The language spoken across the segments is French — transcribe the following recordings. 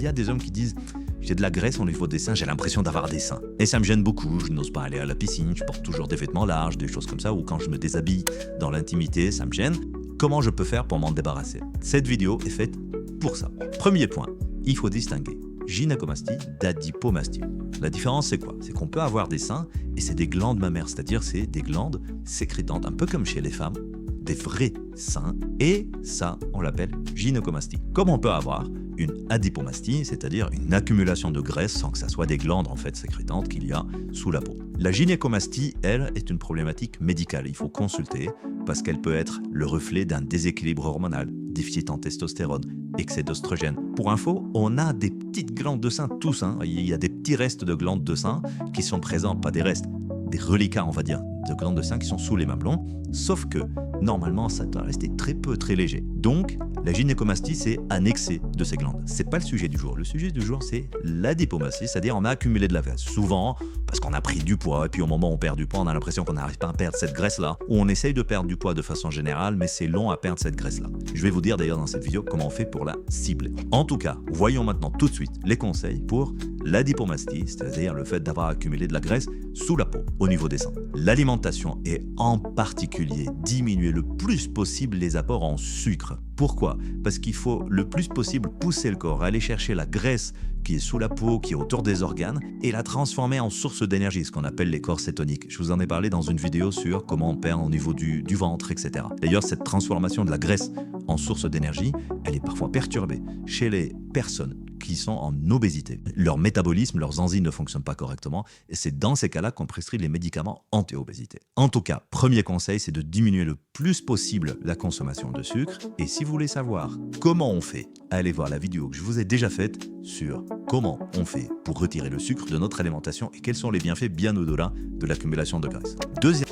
Il y a des hommes qui disent « j'ai de la graisse au niveau des seins, j'ai l'impression d'avoir des seins. Et ça me gêne beaucoup, je n'ose pas aller à la piscine, je porte toujours des vêtements larges, des choses comme ça, ou quand je me déshabille dans l'intimité, ça me gêne. Comment je peux faire pour m'en débarrasser ?» Cette vidéo est faite pour ça. Premier point, il faut distinguer gynécomastie d'adipomastie. La différence, c'est quoi? C'est qu'on peut avoir des seins et c'est des glandes mammaires, c'est-à-dire c'est des glandes sécrétantes, un peu comme chez les femmes, des vrais seins, et ça, on l'appelle gynécomastie. Comme on peut avoir une adipomastie, c'est-à-dire une accumulation de graisse sans que ça soit des glandes en fait sécrétantes qu'il y a sous la peau. La gynécomastie, elle, est une problématique médicale. Il faut consulter parce qu'elle peut être le reflet d'un déséquilibre hormonal, déficit en testostérone, excès d'oestrogène. Pour info, on a des petites glandes de sein tous, hein. Il y a des petits restes de glandes de sein qui sont présents, pas des restes, des reliquats on va dire, de glandes de sein qui sont sous les mamelons, sauf que normalement ça doit rester très léger. Donc la gynécomastie c'est annexé de ces glandes. C'est pas le sujet du jour. Le sujet du jour c'est l'adipomastie, c'est-à-dire on a accumulé de la graisse. Souvent parce qu'on a pris du poids et puis au moment où on perd du poids on a l'impression qu'on n'arrive pas à perdre cette graisse là, ou on essaye de perdre du poids de façon générale mais c'est long à perdre cette graisse là. Je vais vous dire d'ailleurs dans cette vidéo comment on fait pour la cibler. En tout cas, voyons maintenant tout de suite les conseils pour l'adipomastie, c'est-à-dire le fait d'avoir accumulé de la graisse sous la peau, au niveau des seins. L'alimentation et en particulier diminuer le plus possible les apports en sucre. Pourquoi? Parce qu'il faut le plus possible pousser le corps à aller chercher la graisse qui est sous la peau, qui est autour des organes, et la transformer en source d'énergie, ce qu'on appelle les corps cétoniques. Je vous en ai parlé dans une vidéo sur comment on perd au niveau du ventre, etc. D'ailleurs, cette transformation de la graisse en source d'énergie, elle est parfois perturbée chez les personnes qui sont en obésité. Leur métabolisme, leurs enzymes ne fonctionnent pas correctement et c'est dans ces cas-là qu'on prescrit les médicaments anti-obésité. En tout cas, premier conseil, c'est de diminuer le plus possible la consommation de sucre. Et si vous voulez savoir comment on fait, allez voir la vidéo que je vous ai déjà faite sur comment on fait pour retirer le sucre de notre alimentation et quels sont les bienfaits bien au-delà de l'accumulation de graisse. Deuxième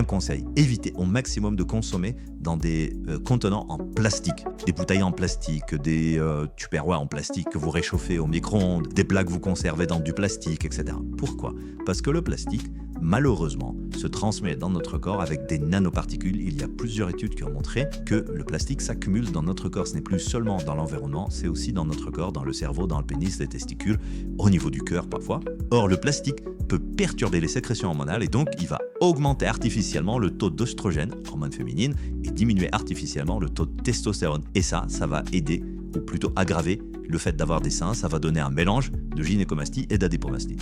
conseil, évitez au maximum de consommer dans des contenants en plastique, des bouteilles en plastique, des tupperwares en plastique que vous réchauffez au micro-ondes, des plats que vous conservez dans du plastique, etc. Pourquoi? Parce que le plastique, malheureusement, se transmet dans notre corps avec des nanoparticules. Il y a plusieurs études qui ont montré que le plastique s'accumule dans notre corps. Ce n'est plus seulement dans l'environnement, c'est aussi dans notre corps, dans le cerveau, dans le pénis, les testicules, au niveau du cœur parfois. Or, le plastique peut perturber les sécrétions hormonales et donc il va augmenter artificiellement le taux d'œstrogène, hormone féminine, et diminuer artificiellement le taux de testostérone. Et ça va aider, ou plutôt aggraver, le fait d'avoir des seins. Ça va donner un mélange de gynécomastie et d'adipomastie.